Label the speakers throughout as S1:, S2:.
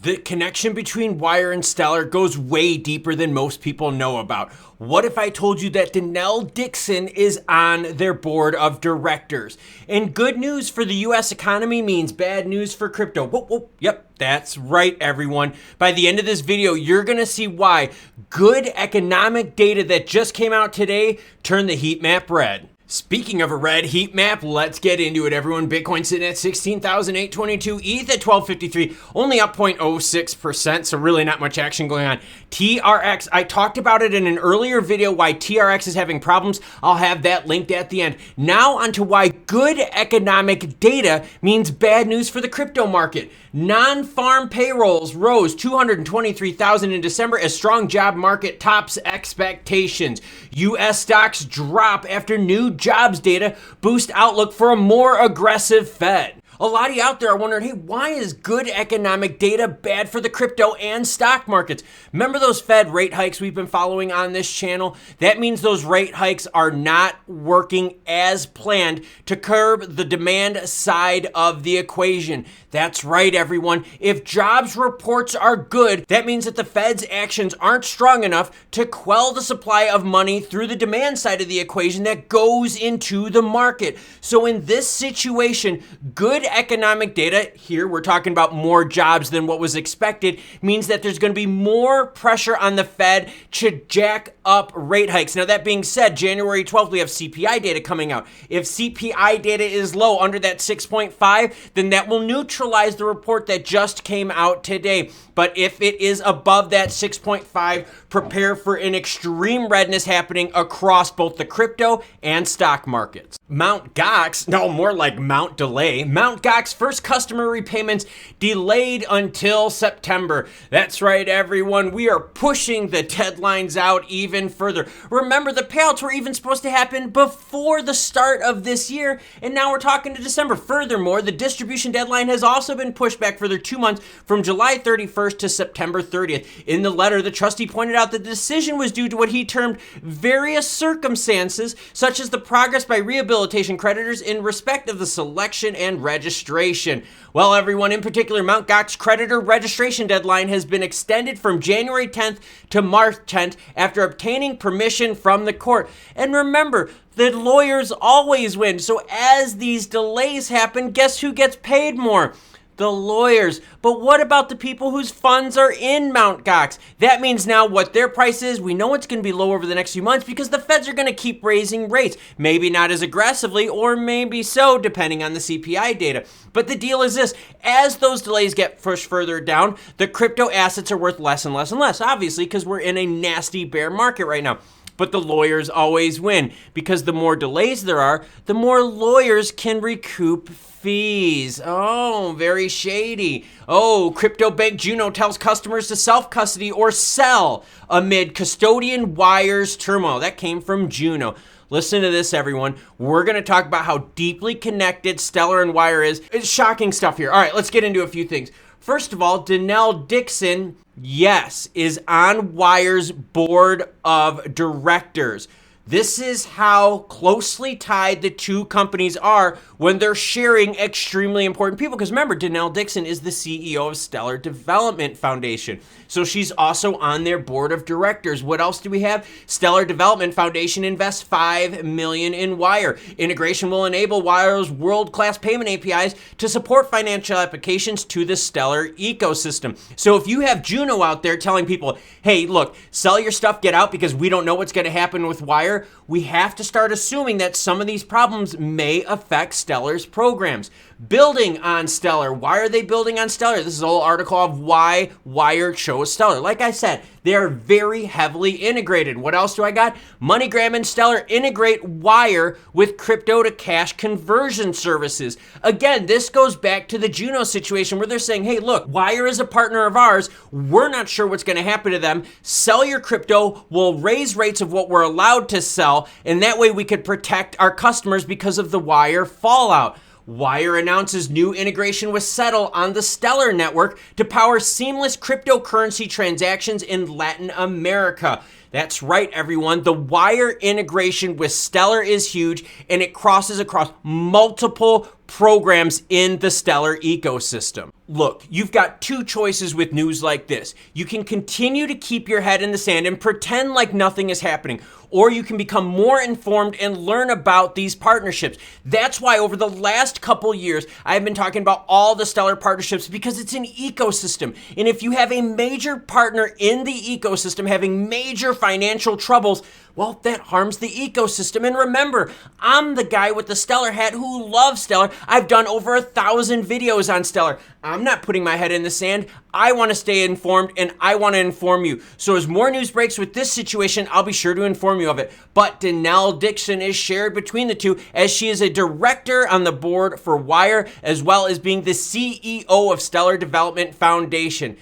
S1: The connection between Wyre and Stellar goes way deeper than most people know about. What if I told you that Denelle Dixon is on their board of directors? And good news for the US economy means bad news for crypto. Whoop, whoop. Yep, that's right, everyone. By the end of this video, you're gonna see why good economic data that just came out today turned the heat map red. Speaking of a red heat map, let's get into it, everyone. Bitcoin sitting at 16,822, ETH at 1253, only up 0.06%, so really not much action going on. TRX, I talked about it in an earlier video, why TRX is having problems. I'll have that linked at the end. Now onto why good economic data means bad news for the crypto market. Non-farm payrolls rose 223,000 in December as strong job market tops expectations. US stocks drop after new jobs data boost outlook for a more aggressive Fed. A lot of you out there are wondering, hey, why is good economic data bad for the crypto and stock markets? Remember those Fed rate hikes we've been following on this channel? That means those rate hikes are not working as planned to curb the demand side of the equation. That's right, everyone. If jobs reports are good, that means that the Fed's actions aren't strong enough to quell the supply of money through the demand side of the equation that goes into the market. So in this situation, good economic data, here we're talking about more jobs than what was expected, means that there's going to be more pressure on the Fed to jack up rate hikes. Now that being said, January 12th, we have CPI data coming out. If CPI data is low, under that 6.5, then that will neutralize the report that just came out today. But if it is above that 6.5, prepare for an extreme redness happening across both the crypto and stock markets. Mt. Gox, no, more like Mount Delay. Mt. Gox first customer repayments delayed until September. That's right, everyone. We are pushing the deadlines out even further. Remember, the payouts were even supposed to happen before the start of this year, and now we're talking to December. Furthermore, the distribution deadline has also been pushed back further 2 months from July 31st to September 30th. In the letter, the trustee pointed out that the decision was due to what he termed various circumstances, such as the progress by rehabilitation creditors in respect of the selection and registration. Well, everyone, in particular, Mt. Gox creditor registration deadline has been extended from January 10th to March 10th after obtaining permission from the court. And remember, the lawyers always win. So as these delays happen, guess who gets paid more? The lawyers. But what about the people whose funds are in Mt. Gox? That means now what their price is, we know it's going to be low over the next few months because the Feds are going to keep raising rates. Maybe not as aggressively, or maybe so, depending on the CPI data. But the deal is this, as those delays get pushed further down, the crypto assets are worth less and less and less, obviously, because we're in a nasty bear market right now. But the lawyers always win because the more delays there are, the more lawyers can recoup fees. Oh, very shady. Oh, crypto bank Juno tells customers to self-custody or sell amid custodian wires turmoil. That came from Juno. Listen to this, everyone. We're going to talk about how deeply connected Stellar and Wyre is. It's shocking stuff here. All right, let's get into a few things. First of all, Denelle Dixon, yes, is on Wyre's board of directors. This is how closely tied the two companies are when they're sharing extremely important people. Because remember, Denelle Dixon is the CEO of Stellar Development Foundation. So she's also on their board of directors. What else do we have? Stellar Development Foundation invests $5 million in Wyre. Integration will enable Wyre's world-class payment APIs to support financial applications to the Stellar ecosystem. So if you have Juno out there telling people, hey, look, sell your stuff, get out because we don't know what's going to happen with Wyre, we have to start assuming that some of these problems may affect Stellar's programs. Building on Stellar. Why are they building on Stellar? This is a whole article of why Wyre chose Stellar. Like I said, they are very heavily integrated. What else do I got? Moneygram and Stellar integrate Wyre with crypto to cash conversion services. Again, this goes back to the Juno situation where they're saying, hey, look, Wyre is a partner of ours. We're not sure what's going to happen to them. Sell your crypto. We'll raise rates of what we're allowed to sell. And that way we could protect our customers because of the Wyre fallout. Wyre announces new integration with Settle on the Stellar network to power seamless cryptocurrency transactions in Latin America. That's right, everyone. The Wyre integration with Stellar is huge, and it crosses across multiple programs in the Stellar ecosystem. Look, you've got two choices with news like this. You can continue to keep your head in the sand and pretend like nothing is happening, or you can become more informed and learn about these partnerships. That's why over the last couple years, I've been talking about all the Stellar partnerships, because it's an ecosystem. And if you have a major partner in the ecosystem having major financial troubles, well, that harms the ecosystem. And remember, I'm the guy with the Stellar hat who loves Stellar. I've done over 1,000 videos on Stellar. I'm not putting my head in the sand. I want to stay informed, and I want to inform you. So as more news breaks with this situation, I'll be sure to inform you of it. But Denelle Dixon is shared between the two, as she is a director on the board for Wyre, as well as being the CEO of Stellar Development Foundation.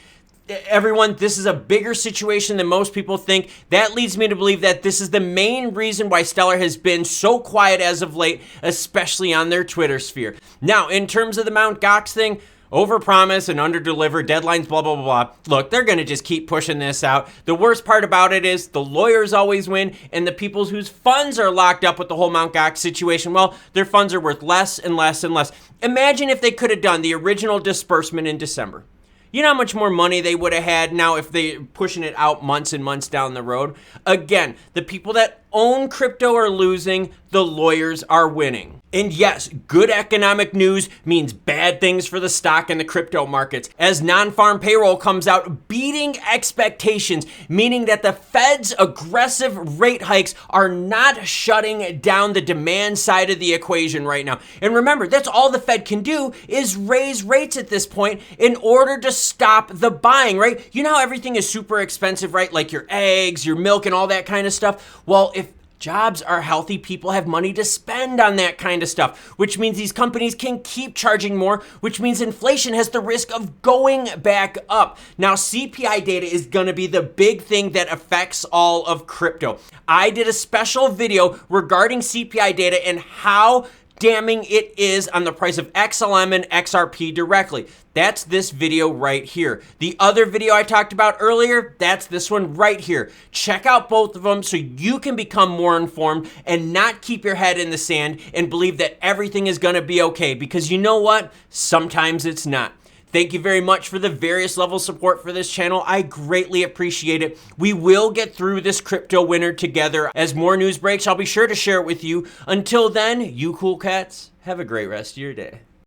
S1: Everyone, this is a bigger situation than most people think. That leads me to believe that this is the main reason why Stellar has been so quiet as of late, especially on their Twitter sphere. Now, in terms of the Mt. Gox thing, overpromise and underdeliver, deadlines, blah, blah, blah, blah. Look, they're going to just keep pushing this out. The worst part about it is the lawyers always win, and the people whose funds are locked up with the whole Mt. Gox situation, well, their funds are worth less and less and less. Imagine if they could have done the original disbursement in December. You know how much more money they would have had now if they're pushing it out months and months down the road? Again, the people that own crypto are losing, the lawyers are winning. And yes, good economic news means bad things for the stock and the crypto markets, as non-farm payroll comes out beating expectations, meaning that the Fed's aggressive rate hikes are not shutting down the demand side of the equation right now. And remember, that's all the Fed can do is raise rates at this point in order to stop the buying, right? You know how everything is super expensive, right? Like your eggs, your milk, and all that kind of stuff. Well, if jobs are healthy, people have money to spend on that kind of stuff, which means these companies can keep charging more, which means inflation has the risk of going back up. Now, CPI data is going to be the big thing that affects all of crypto. I did a special video regarding CPI data and how damning it is on the price of XLM and XRP directly. That's this video right here. The other video I talked about earlier, that's this one right here. Check out both of them so you can become more informed and not keep your head in the sand and believe that everything is gonna be okay, because you know what? Sometimes it's not. Thank you very much for the various level support for this channel. I greatly appreciate it. We will get through this crypto winter together. As more news breaks, I'll be sure to share it with you. Until then, you cool cats, have a great rest of your day.